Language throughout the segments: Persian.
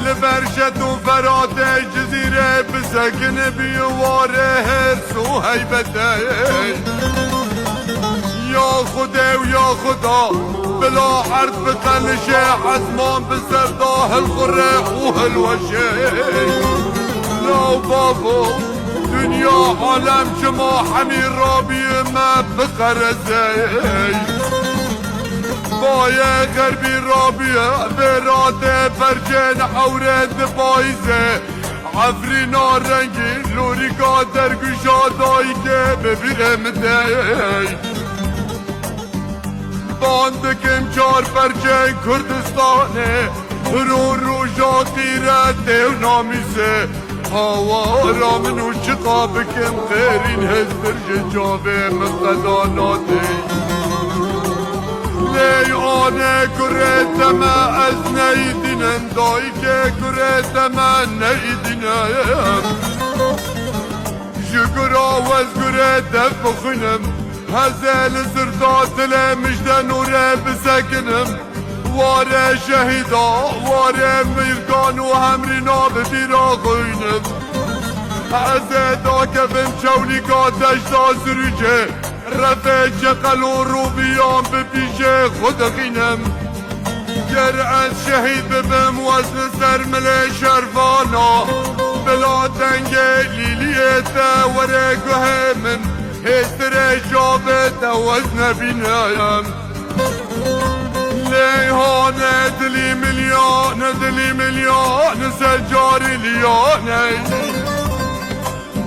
لبرشت و فرات جزیره بسکن بیواره هرس و حیبته یا خدا و یا خدا بلا حرف بقلشه عزمان بسرداه الخره و هلوشه لا بابو دنیا عالم شما حمیر رابی ما بقرزه بایه غربی رابیه براده برجن عورت بایزه عفرینا رنگی لوری قادر گشادایی که ببیرم دی باندکم چار برجن کردستانه رو جاتیره دیو نامیسه هوا منو چقا بکم خیرین هستر جاوه مقداناتی لی آنه کرتم از نیدینم دایی که کرتم نیدینم شکرا و از کرتم بخونم هزل سردات لمجد نوره بسکنم واره شهیدا واره میرگان و همرینا ببیرا خوینم از دا کفم چولی که دشتا سروچه رفه چقل و رو بیام بپیشه خود خینم گر از شهید ببم وزن سرمل شرفانا بلا تنگ لیلیت وره گوه من هستر جابت وزن بینایم لیهانه دلی میلیون سجاری لیانه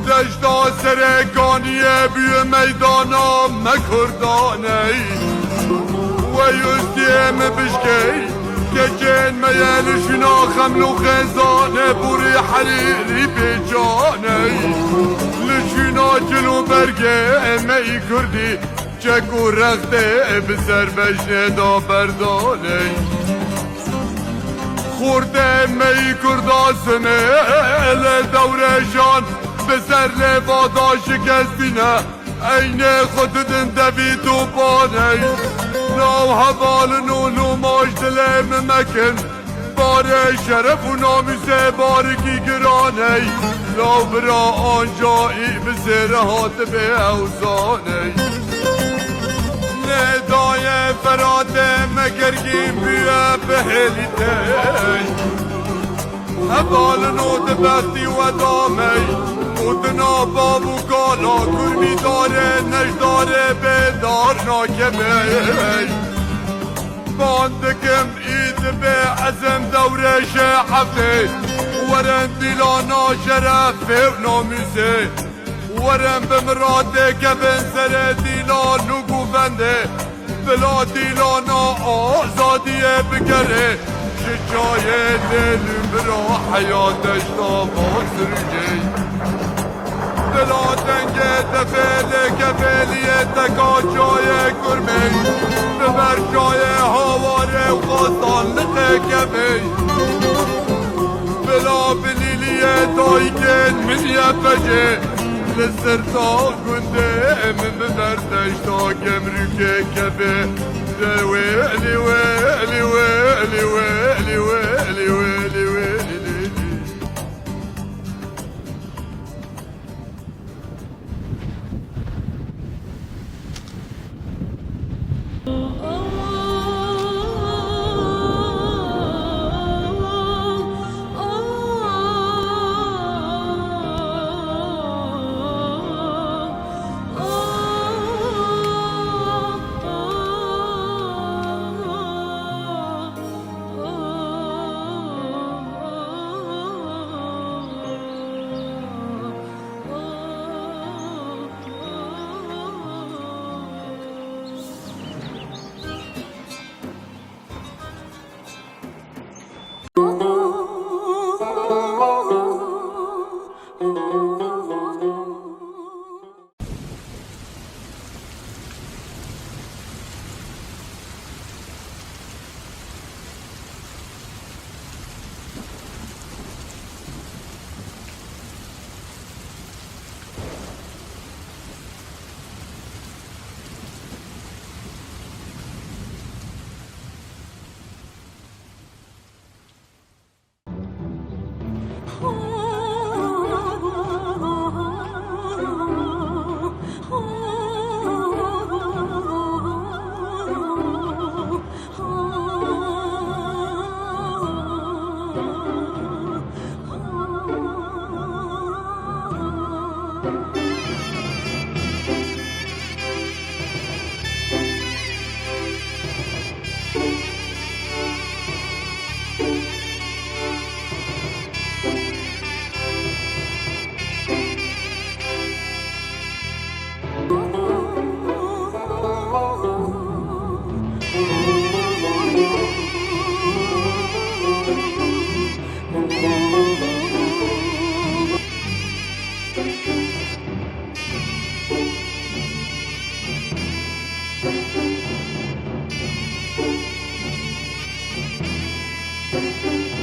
دشتا سرگانیه بیو میدانا مکردانه و یستیم بشکی که جن میل شنا خملو خزانه بوری حریری بیجانه لشنا جلو برگه می کردی چکو رخته بسر بشنه دا بردانه خورده می کرداسنه دورشان بسر لبادا شکستینه این خودتن دوی تو بانه ناو حوال نولو ماش دلم مکن باره شرف و ناموسه بارکی گرانه ناو برا آنجایی بسر هات به اوزانه ندای فراته مگرگیم بیا بهلیته حوال نوت بختی و دامی مدنا بابو کالا کرمی داره نشداره بدار ناکمه باندکم اید به عزم دورش حفه ورن دیلانا شرفه و ناموسه ورن بمراده که بنسر دیلان و گوفنده بلا دیلانا آزادیه بگره شجای دلم برا حیاتش تا بازرگی دلا تنگه دفله کفلیه تکا جای کرمی ببر جای هواره و خواستان لقه کمی بلا بلیلیه تایکن من یفجه لسر تا گنده من ببرتش تا گمرو کفه ویلی ویلی ویلی ویلی ویلی ویلی ویلی oh ای